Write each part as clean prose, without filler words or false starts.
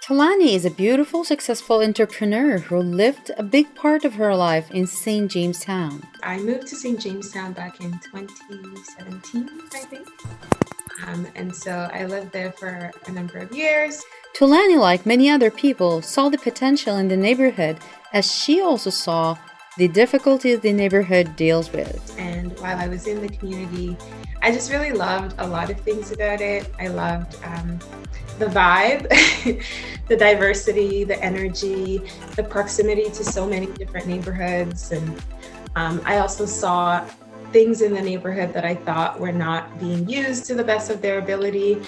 Tolani is a beautiful, successful entrepreneur who lived a big part of her life in St. Jamestown. I moved to St. Jamestown back in 2017, I think. And so I lived there for a number of years. Tolani, like many other people, saw the potential in the neighborhood as she also saw the difficulties the neighborhood deals with. And while I was in the community, I just really loved a lot of things about it. I loved the vibe, the diversity, the energy, the proximity to so many different neighborhoods. And I also saw things in the neighborhood that I thought were not being used to the best of their ability.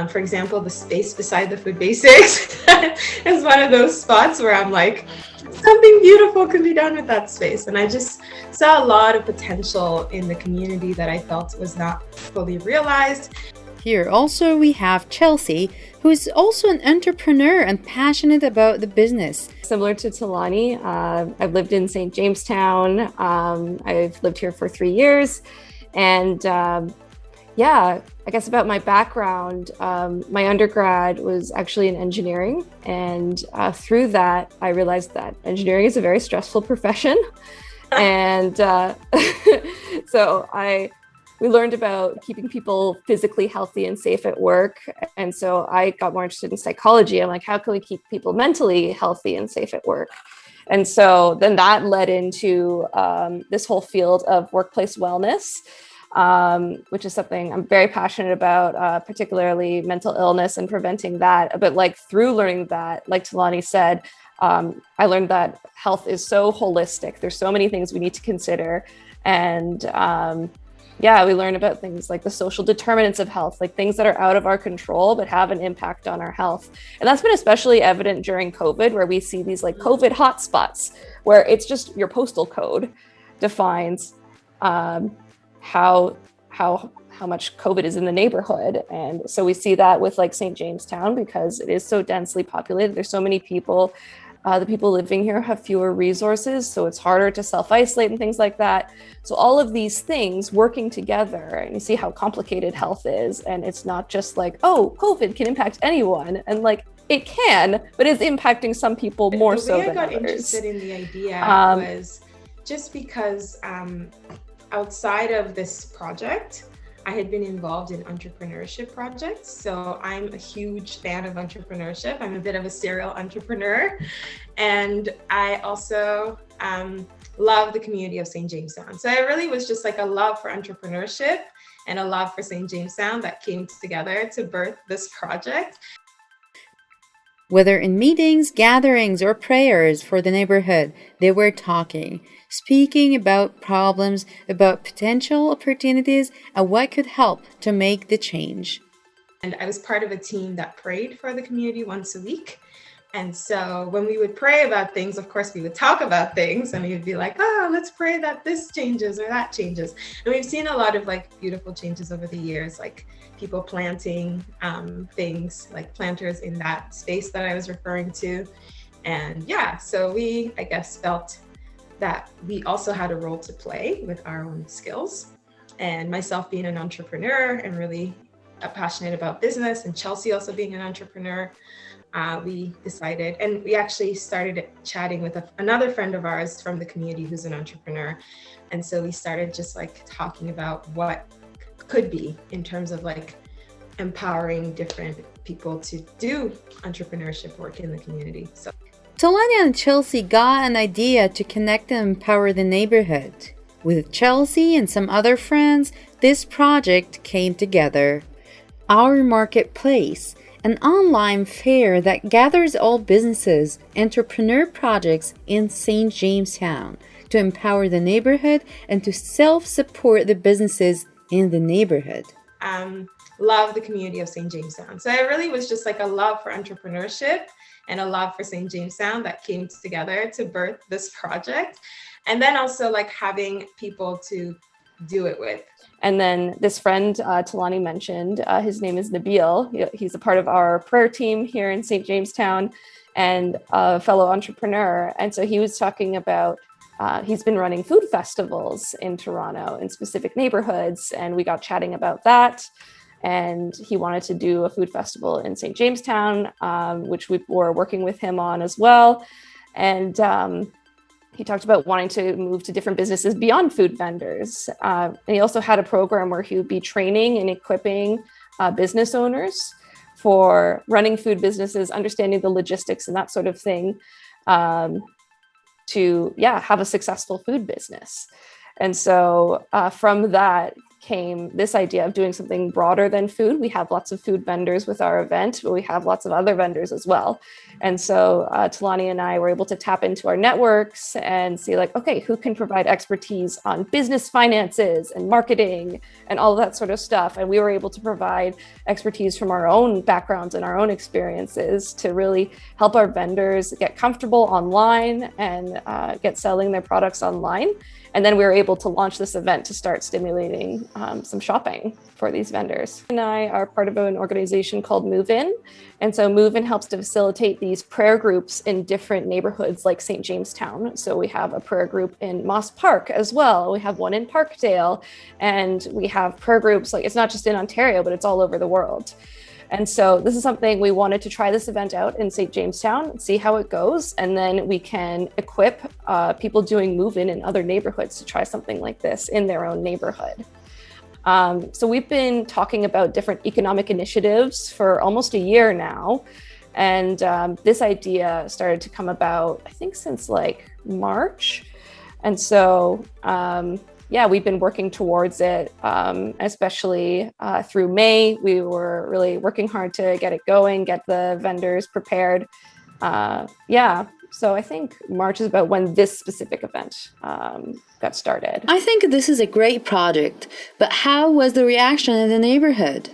For example, the space beside the food basics is one of those spots where I'm like, something beautiful could be done with that space. And I just saw a lot of potential in the community that I felt was not fully realized. Here also we have Chelsea, who is also an entrepreneur and passionate about the business. Similar to Tolani, I've lived in St. Jamestown. I've lived here for 3 years. And I guess about my background, my undergrad was actually in engineering. And through that, I realized that engineering is a very stressful profession. And so we learned about keeping people physically healthy and safe at work. And so I got more interested in psychology. I'm like, how can we keep people mentally healthy and safe at work? And so then that led into this whole field of workplace wellness, which is something I'm very passionate about, particularly mental illness and preventing that. But like through learning that, like Tolani said, I learned that health is so holistic. There's so many things we need to consider. And we learn about things like the social determinants of health, like things that are out of our control, but have an impact on our health. And that's been especially evident during COVID, where we see these like COVID hotspots, where it's just your postal code defines how much COVID is in the neighborhood. And so we see that with like St. Jamestown, because it is so densely populated. There's so many people. The people living here have fewer resources, so it's harder to self-isolate and things like that. So all of these things working together, and you see how complicated health is. And it's not just like, oh, COVID can impact anyone. And like, it can, but it's impacting some people more so than others. The way I got interested in the idea was just because outside of this project, I had been involved in entrepreneurship projects. So I'm a huge fan of entrepreneurship. I'm a bit of a serial entrepreneur. And I also love the community of St. Jamestown. So it really was just like a love for entrepreneurship and a love for St. Jamestown that came together to birth this project. Whether in meetings, gatherings, or prayers for the neighborhood, they were talking, speaking about problems, about potential opportunities, and what could help to make the change. And I was part of a team that prayed for the community once a week. And so when we would pray about things, of course, we would talk about things and we would be like, oh, let's pray that this changes or that changes. And we've seen a lot of like beautiful changes over the years, like people planting things like planters in that space that I was referring to. And so we, I guess, felt that we also had a role to play with our own skills. And myself being an entrepreneur and really passionate about business, and Chelsea also being an entrepreneur, we decided, and we actually started chatting with another friend of ours from the community who's an entrepreneur. And so we started just like talking about what could be in terms of like empowering different people to do entrepreneurship work in the community. So Tolani and Chelsea got an idea to connect and empower the neighborhood. With Chelsea and some other friends, this project came together. Ourmarketplace, an online fair that gathers all businesses, entrepreneur projects in St. Jamestown to empower the neighborhood and to self-support the businesses in the neighborhood. Love the community of St. Jamestown. So it really was just like a love for entrepreneurship and a love for St. Jamestown that came together to birth this project. And then also like having people to do it with. And then this friend Tolani mentioned, his name is Nabil. He's a part of our prayer team here in St. Jamestown and a fellow entrepreneur. And so he was talking about, he's been running food festivals in Toronto in specific neighborhoods. And we got chatting about that. and he wanted to do a food festival in St. Jamestown, which we were working with him on as well. And he talked about wanting to move to different businesses beyond food vendors. And he also had a program where he would be training and equipping business owners for running food businesses, understanding the logistics and that sort of thing, to have a successful food business. And so from that came this idea of doing something broader than food. We have lots of food vendors with our event, but we have lots of other vendors as well. And so Tolani and I were able to tap into our networks and see like, okay, who can provide expertise on business finances and marketing and all of that sort of stuff. And we were able to provide expertise from our own backgrounds and our own experiences to really help our vendors get comfortable online and get selling their products online. And then we were able to launch this event to start stimulating some shopping for these vendors. And I are part of an organization called Move In. And so Move In helps to facilitate these prayer groups in different neighborhoods like St. Jamestown. So we have a prayer group in Moss Park as well. We have one in Parkdale. And we have prayer groups, like it's not just in Ontario, but it's all over the world. And so this is something we wanted to try this event out in St. Jamestown, see how it goes. And then we can equip people doing move-in in other neighborhoods to try something like this in their own neighborhood. So we've been talking about different economic initiatives for almost a year now. And this idea started to come about, I think, since like March. And so, we've been working towards it, especially through May. We were really working hard to get it going, get the vendors prepared. So I think March is about when this specific event got started. I think this is a great project, but how was the reaction in the neighborhood?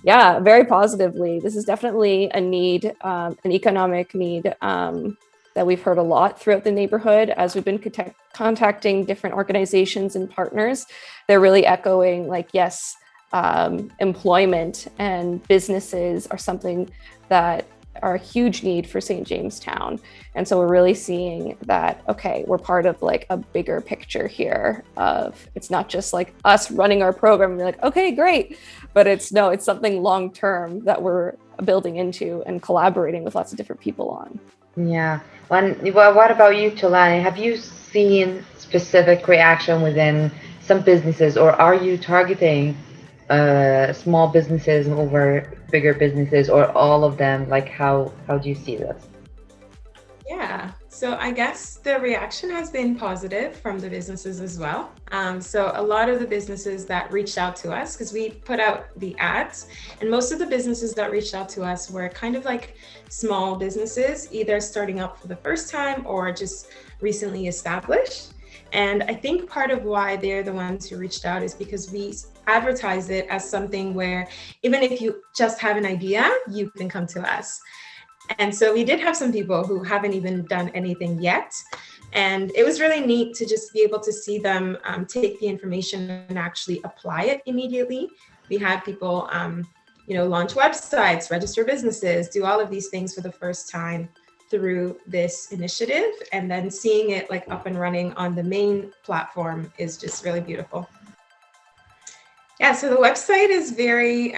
Yeah, very positively. This is definitely a need, an economic need that we've heard a lot throughout the neighborhood as we've been contacting different organizations and partners. They're really echoing like, yes, employment and businesses are something that are a huge need for St. Jamestown. And so we're really seeing that, okay, we're part of like a bigger picture here of, it's not just like us running our program and be like, okay, great. But it's something long-term that we're building into and collaborating with lots of different people on. Yeah. What about you, Tolani? Have you seen specific reaction within some businesses, or are you targeting small businesses over bigger businesses, or all of them? Like, how do you see this? Yeah, so I guess the reaction has been positive from the businesses as well. So a lot of the businesses that reached out to us, because we put out the ads, and most of the businesses that reached out to us were kind of like small businesses, either starting up for the first time or just recently established. And I think part of why they're the ones who reached out is because we advertise it as something where even if you just have an idea, you can come to us. And so we did have some people who haven't even done anything yet. And it was really neat to just be able to see them take the information and actually apply it immediately. We had people, launch websites, register businesses, do all of these things for the first time through this initiative. And then seeing it like up and running on the main platform is just really beautiful. Yeah, so the website is very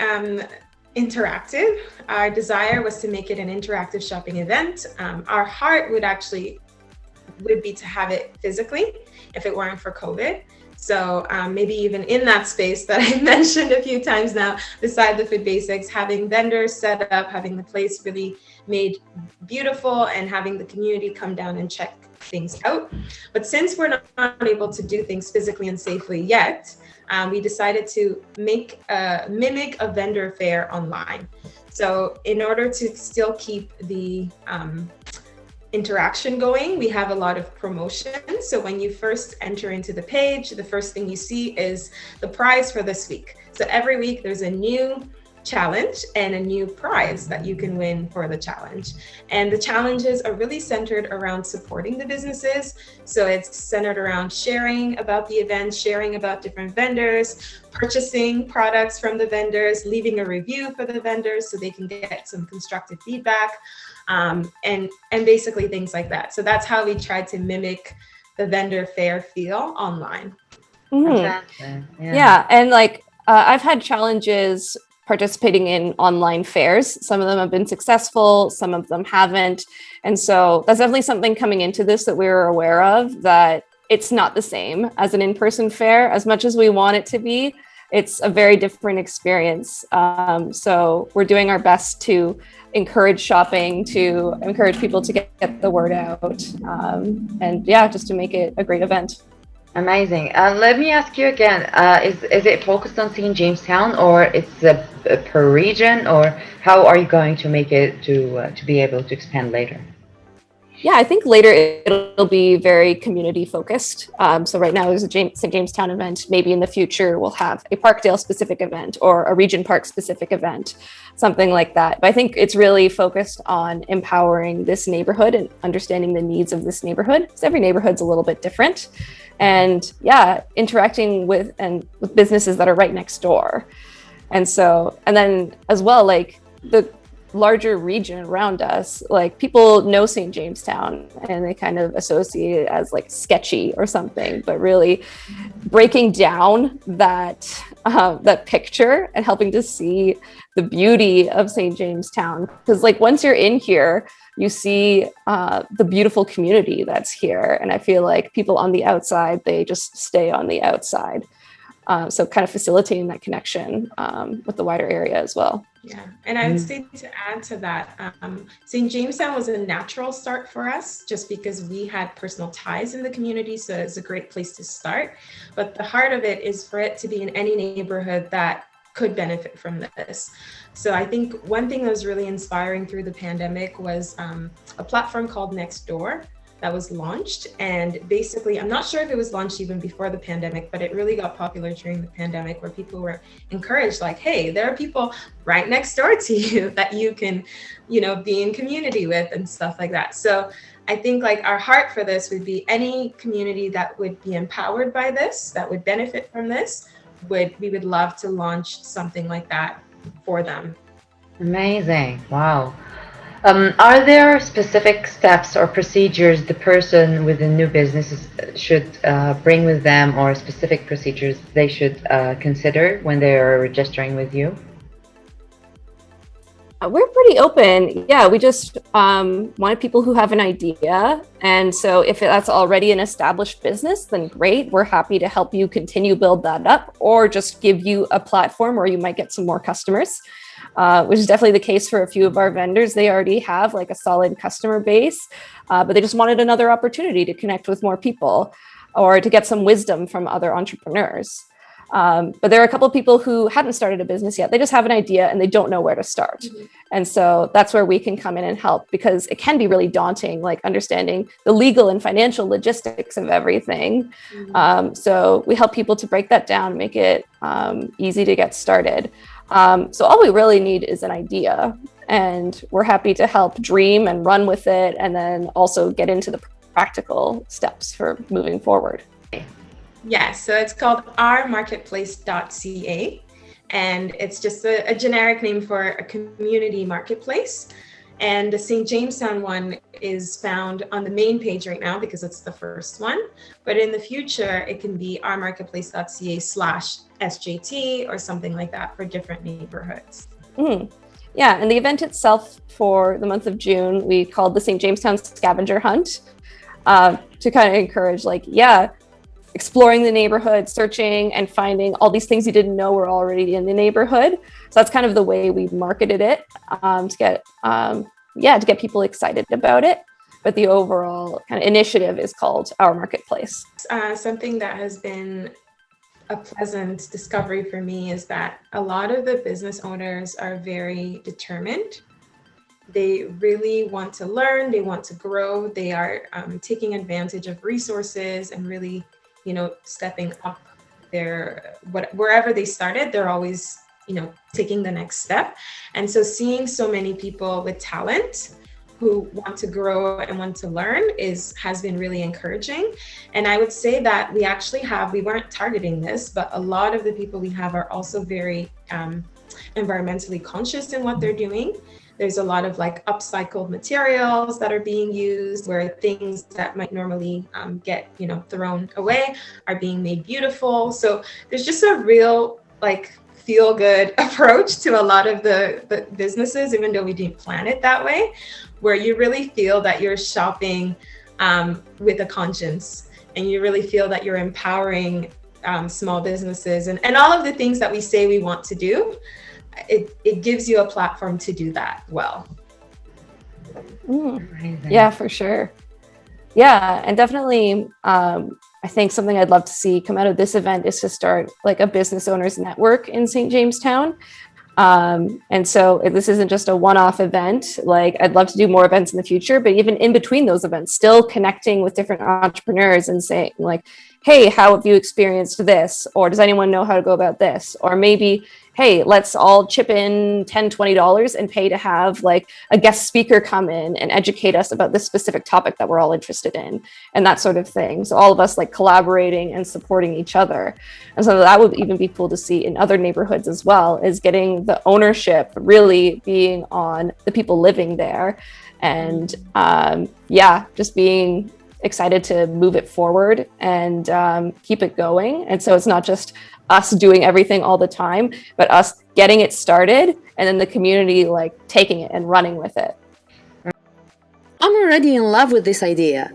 interactive. Our desire was to make it an interactive shopping event. Our heart would be to have it physically if it weren't for COVID. So maybe even in that space that I mentioned a few times now, beside the food basics, having vendors set up, having the place really made beautiful, and having the community come down and check things out. But since we're not able to do things physically and safely yet, we decided to mimic a vendor fair online. So in order to still keep the interaction going, we have a lot of promotions. So when you first enter into the page, the first thing you see is the prize for this week. So every week there's a new challenge and a new prize that you can win for the challenge. And the challenges are really centered around supporting the businesses. So it's centered around sharing about the event, sharing about different vendors, purchasing products from the vendors, leaving a review for the vendors so they can get some constructive feedback, and basically things like that. So that's how we tried to mimic the vendor fair feel online. Mm-hmm. Yeah, and like I've had challenges participating in online fairs. Some of them have been successful, some of them haven't. And so that's definitely something coming into this that we were aware of, that it's not the same as an in-person fair. As much as we want it to be, it's a very different experience. So we're doing our best to encourage shopping, to encourage people to get the word out. And yeah, just to make it a great event. Amazing. Let me ask you again, is it focused on St. Jamestown, or it's per region, or how are you going to make it to be able to expand later? Yeah, I think later it'll be very community focused. So right now there's a St. Jamestown event. Maybe in the future we'll have a Parkdale specific event or a Regent Park specific event, something like that. But I think it's really focused on empowering this neighborhood and understanding the needs of this neighborhood, because every neighborhood's a little bit different. And yeah, interacting with businesses that are right next door. And then as well, like the larger region around us, like people know St. Jamestown and they kind of associate it as like sketchy or something, but really breaking down that picture and helping to see the beauty of St. Jamestown. Because like once you're in here, you see the beautiful community that's here. And I feel like people on the outside, they just stay on the outside. So kind of facilitating that connection with the wider area as well. Yeah, and I would say to add to that, St. Jamestown was a natural start for us just because we had personal ties in the community. So it's a great place to start. But the heart of it is for it to be in any neighborhood that could benefit from this. So I think one thing that was really inspiring through the pandemic was a platform called Nextdoor that was launched. And basically, I'm not sure if it was launched even before the pandemic, but it really got popular during the pandemic, where people were encouraged, like, hey, there are people right next door to you that you can, be in community with and stuff like that. So I think like our heart for this would be any community that would be empowered by this, that would benefit from this, we would love to launch something like that for them. Amazing. Wow. Are there specific steps or procedures the person with a new business should bring with them, or specific procedures they should consider when they are registering with you? We're pretty open. Yeah, we just wanted people who have an idea. And so if that's already an established business, then great. We're happy to help you continue build that up, or just give you a platform where you might get some more customers. Which is definitely the case for a few of our vendors. They already have like a solid customer base, but they just wanted another opportunity to connect with more people or to get some wisdom from other entrepreneurs. But there are a couple of people who hadn't started a business yet. They just have an idea and they don't know where to start. Mm-hmm. And so that's where we can come in and help, because it can be really daunting, like understanding the legal and financial logistics of everything. Mm-hmm. So we help people to break that down, make it easy to get started. So all we really need is an idea, and we're happy to help dream and run with it, and then also get into the practical steps for moving forward. Yes, so it's called Ourmarketplace.ca, and it's just a generic name for a community marketplace. And the St. Jamestown one is found on the main page right now because it's the first one. But in the future, it can be ourmarketplace.ca/SJT or something like that for different neighborhoods. Mm. Yeah, and the event itself for the month of June, we called the St. Jamestown Scavenger Hunt to kind of encourage, exploring the neighborhood, searching and finding all these things you didn't know were already in the neighborhood. So that's kind of the way we marketed it, to get people excited about it. But the overall kind of initiative is called Our Marketplace. Something that has been a pleasant discovery for me is that a lot of the business owners are very determined. They really want to learn, they want to grow, they are taking advantage of resources and really stepping up wherever they started, they're always, taking the next step. And so seeing so many people with talent who want to grow and want to learn has been really encouraging. And I would say that we weren't targeting this, but a lot of the people we have are also very environmentally conscious in what they're doing. There's a lot of upcycled materials that are being used, where things that might normally get thrown away are being made beautiful. So there's just a real like feel good approach to a lot of the businesses, even though we didn't plan it that way, where you really feel that you're shopping with a conscience, and you really feel that you're empowering small businesses and all of the things that we say we want to do. It gives you a platform to do that well. Yeah, for sure. Yeah, and definitely, I think something I'd love to see come out of this event is to start like a business owners network in St. Jamestown. And so this isn't just a one-off event. Like, I'd love to do more events in the future, but even in between those events, still connecting with different entrepreneurs and saying like, hey, how have you experienced this? Or does anyone know how to go about this? Or maybe, hey, let's all chip in $10, $20 and pay to have like a guest speaker come in and educate us about this specific topic that we're all interested in, and that sort of thing. So all of us like collaborating and supporting each other. And so that would even be cool to see in other neighborhoods as well, is getting the ownership really being on the people living there. And just being excited to move it forward and keep it going. And so it's not just us doing everything all the time, but us getting it started and then the community like taking it and running with it. I'm already in love with this idea.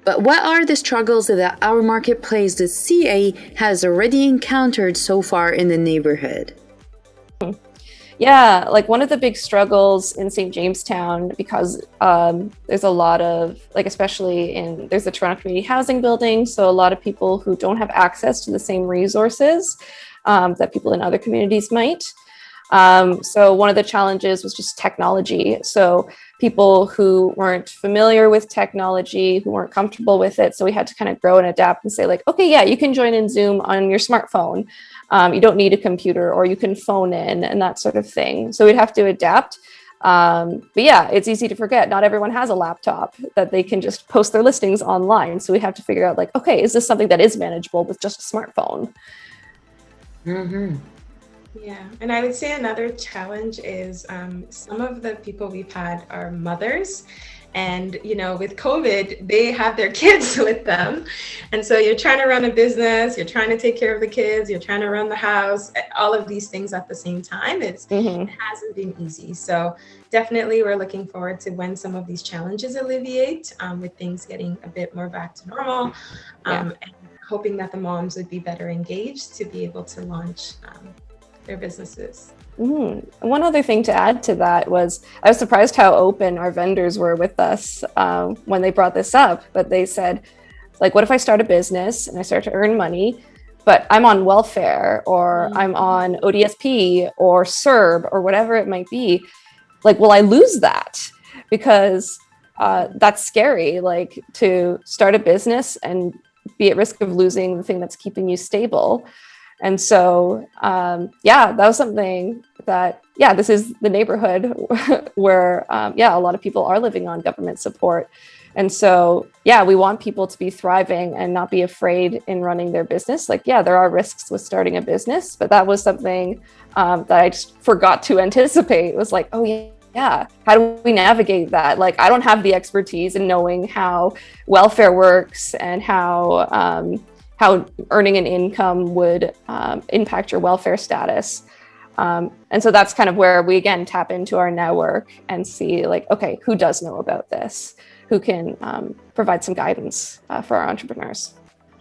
But what are the struggles that Ourmarketplace.ca has already encountered so far in the neighborhood? Yeah, like one of the big struggles in St. Jamestown, because there's a lot of, like, especially there's the Toronto Community Housing Building, so a lot of people who don't have access to the same resources that people in other communities might. So one of the challenges was just technology. So people who weren't familiar with technology, who weren't comfortable with it. So we had to kind of grow and adapt and say like, okay, yeah, you can join in Zoom on your smartphone. You don't need a computer, or you can phone in and that sort of thing. So we'd have to adapt. But yeah, it's easy to forget. Not everyone has a laptop that they can just post their listings online. So we have to figure out like, okay, is this something that is manageable with just a smartphone? Mm-hmm. Yeah, and I would say another challenge is some of the people we've had are mothers. And, you know, with COVID, they have their kids with them. And so you're trying to run a business, you're trying to take care of the kids, you're trying to run the house, all of these things at the same time. It hasn't been easy. So definitely we're looking forward to when some of these challenges alleviate, with things getting a bit more back to normal, and hoping that the moms would be better engaged to be able to launch their businesses. One other thing to add to that was I was surprised how open our vendors were with us when they brought this up. But they said, like, what if I start a business and I start to earn money, but I'm on welfare, or I'm on ODSP or CERB or whatever it might be? Like, will I lose that? Because that's scary, like, to start a business and be at risk of losing the thing that's keeping you stable. And so, that was something that, this is the neighborhood where, a lot of people are living on government support. And so, we want people to be thriving and not be afraid in running their business. Like, there are risks with starting a business, but that was something that I just forgot to anticipate. It was like, how do we navigate that? Like, I don't have the expertise in knowing how welfare works and how earning an income would impact your welfare status. And so that's kind of where we, again, tap into our network and see, like, okay, who does know about this? Who can provide some guidance for our entrepreneurs?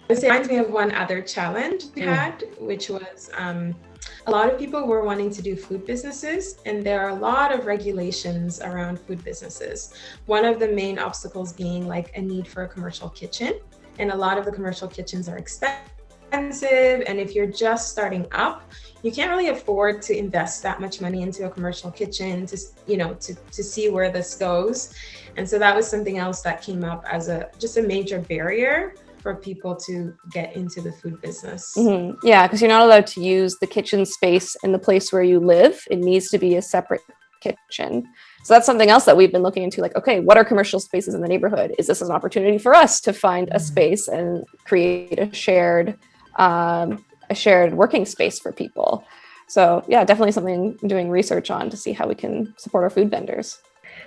This reminds me of one other challenge we had, which was a lot of people were wanting to do food businesses, and there are a lot of regulations around food businesses. One of the main obstacles being like a need for a commercial kitchen. And a lot of the commercial kitchens are expensive. And if you're just starting up, you can't really afford to invest that much money into a commercial kitchen to see where this goes. And so that was something else that came up as just a major barrier for people to get into the food business. Yeah, because you're not allowed to use the kitchen space in the place where you live. It needs to be a separate kitchen. So that's something else that we've been looking into, like, okay, what are commercial spaces in the neighborhood? Is this an opportunity for us to find a space and create a shared working space for people? So definitely something I'm doing research on to see how we can support our food vendors.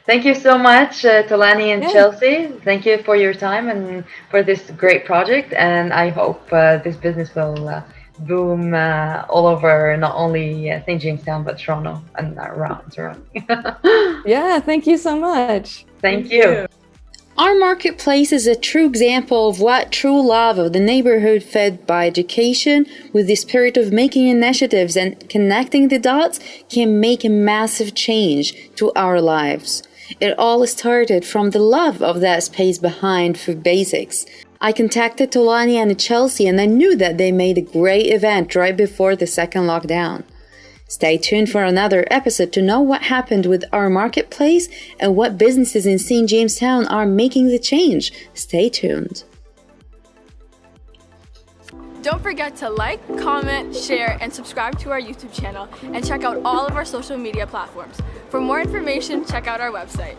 Thank you so much, Tolani and Chelsea. Thank you for your time and for this great project. And I hope this business will boom all over, not only St. Jamestown, but Toronto and around Toronto. Yeah, thank you so much. Thank you. Our marketplace is a true example of what true love of the neighborhood fed by education with the spirit of making initiatives and connecting the dots can make a massive change to our lives. It all started from the love of that space behind Food Basics. I contacted Tolani and Chelsea and I knew that they made a great event right before the second lockdown. Stay tuned for another episode to know what happened with our marketplace and what businesses in St. Jamestown are making the change. Stay tuned. Don't forget to like, comment, share, and subscribe to our YouTube channel and check out all of our social media platforms. For more information, check out our website.